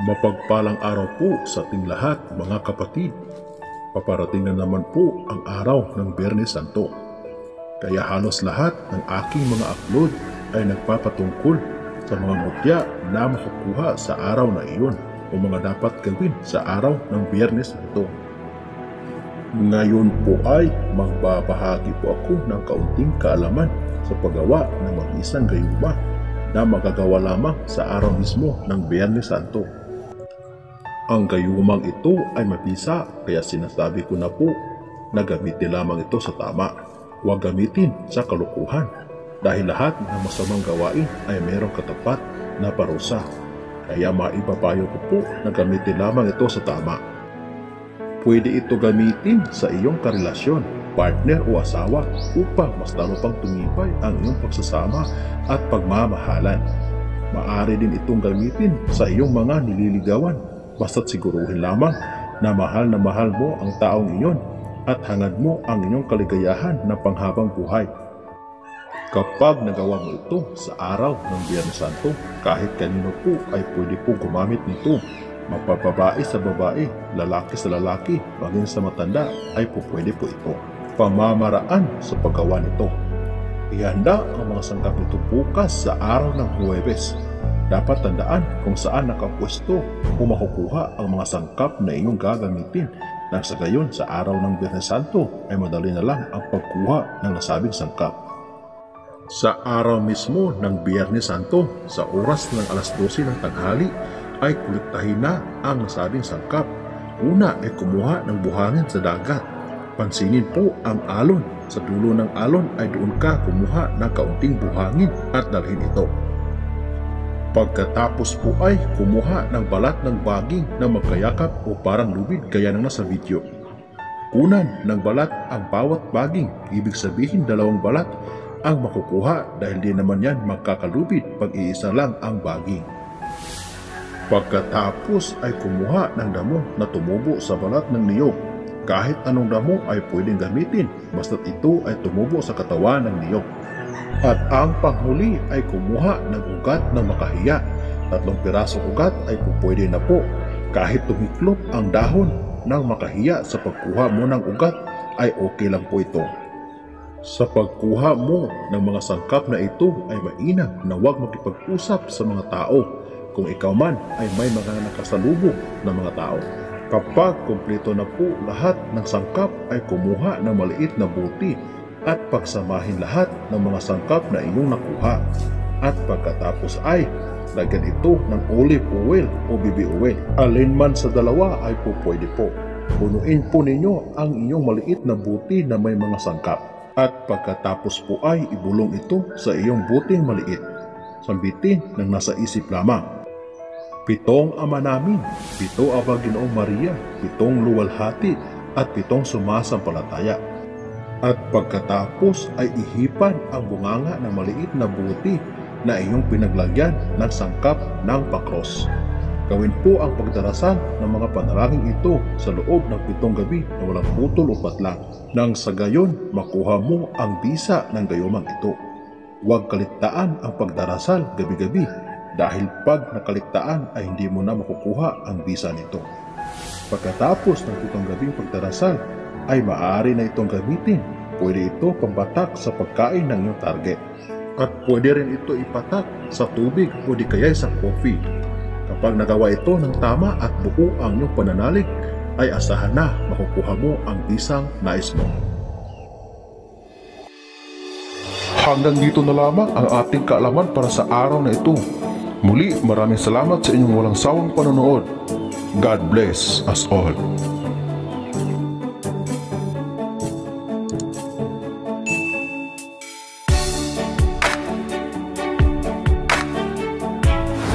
Mapagpalang araw po sa ating lahat, mga kapatid. Paparating na naman po ang araw ng Biyernes Santo. Kaya halos lahat ng aking mga upload ay nagpapatungkol sa mga mutya na makukuha sa araw na iyon o mga dapat gawin sa araw ng Biyernes Santo. Ngayon po ay magbabahagi po ako ng kaunting kaalaman sa paggawa ng mag-isang gayuma na magagawa lamang sa araw mismo ng Biyernes Santo. Ang gayumang ito ay mabisa, kaya sinasabi ko na po na gamitin lamang ito sa tama. Huwag gamitin sa kalukuhan dahil lahat ng masamang gawain ay mayroong katapat na parusa. Kaya maipapayo ko po na gamitin lamang ito sa tama. Pwede ito gamitin sa iyong karelasyon, partner o asawa upang mas lalo pang tumibay ang iyong pagsasama at pagmamahalan. Maaari din itong gamitin sa iyong mga nililigawan. Basta't siguruhin lamang na mahal mo ang taong iyon at hangad mo ang inyong kaligayahan ng panghabang buhay. Kapag nagawa mo ito sa araw ng Biyernes Santo, kahit kanino po ay pwede po gumamit nito. Mapababae sa babae, lalaki sa lalaki, maging sa matanda ay po pwede po ito. Pamamaraan sa paggawa nito. Ihanda ang mga sangkap nito bukas sa araw ng Huwebes. Dapat tandaan kung saan nakapwesto o makukuha ang mga sangkap na inyong gagamitin nang sa gayon sa araw ng Biyernes Santo ay madali na lang ang pagkuha ng nasabing sangkap. Sa araw mismo ng Biyernes Santo, sa oras ng alas 12 ng tanghali, ay kolektahin na ang nasabing sangkap. Una ay kumuha ng buhangin sa dagat. Pansinin po ang alon. Sa dulo ng alon ay doon ka kumuha ng kaunting buhangin at dalhin ito. Pagkatapos po ay kumuha ng balat ng baging na magkayakap o parang lubid gaya ng nasa video. Kunan ng balat ang bawat baging, ibig sabihin 2 balat ang makukuha dahil di naman yan magkakalubid pag iisa lang ang baging. Pagkatapos ay kumuha ng damo na tumubo sa balat ng niyog. Kahit anong damo ay pwedeng gamitin basta't ito ay tumubo sa katawan ng niyog. At ang panghuli ay kumuha ng ugat ng makahiya. 3 pirasong ugat ay pupwede na po. Kahit tumiklop ang dahon ng makahiya sa pagkuha mo ng ugat ay okay lang po ito. Sa pagkuha mo ng mga sangkap na ito ay mainam na huwag makipag-usap sa mga tao kung ikaw man ay may mga nakasalubong na mga tao. Kapag kumpleto na po lahat ng sangkap ay kumuha ng maliit na buti at pagsamahin lahat ng mga sangkap na inyong nakuha. At pagkatapos ay lagyan ito ng olive oil o baby oil. Alin man sa dalawa ay po pwede po. Punuin po ninyo ang inyong maliit na buti na may mga sangkap. At pagkatapos po ay ibulong ito sa iyong buting maliit. Sambitin ng nasa isip lamang. 7 Ama Namin, 7 Aba Ginoong Maria, 7 luwalhati at 7 sumasampalataya. At pagkatapos ay ihipan ang bunganga ng maliit na buti na iyong pinaglagyan ng sangkap ng pakros. Gawin po ang pagdarasal ng mga panalangin ito sa loob ng 7 gabi na walang putol o patlang. Nang sa gayon, makuha mo ang bisa ng gayumang ito. Huwag kaligtaan ang pagdarasal gabi-gabi dahil pag nakaligtaan ay hindi mo na makukuha ang bisa nito. Pagkatapos ng 7 gabing pagdarasal, ay maaari na itong gamitin. Pwede ito pambatak sa pagkain ng iyong target. At pwede rin ito ipatak sa tubig o di kaya sa coffee. Kapag nagawa ito ng tama at buo ang iyong pananalig, ay asahan na makukuha mo ang bisang nais mo. Hanggang dito na lamang ang ating kaalaman para sa araw na ito. Muli, maraming salamat sa inyong walang sawang panonood. God bless us all.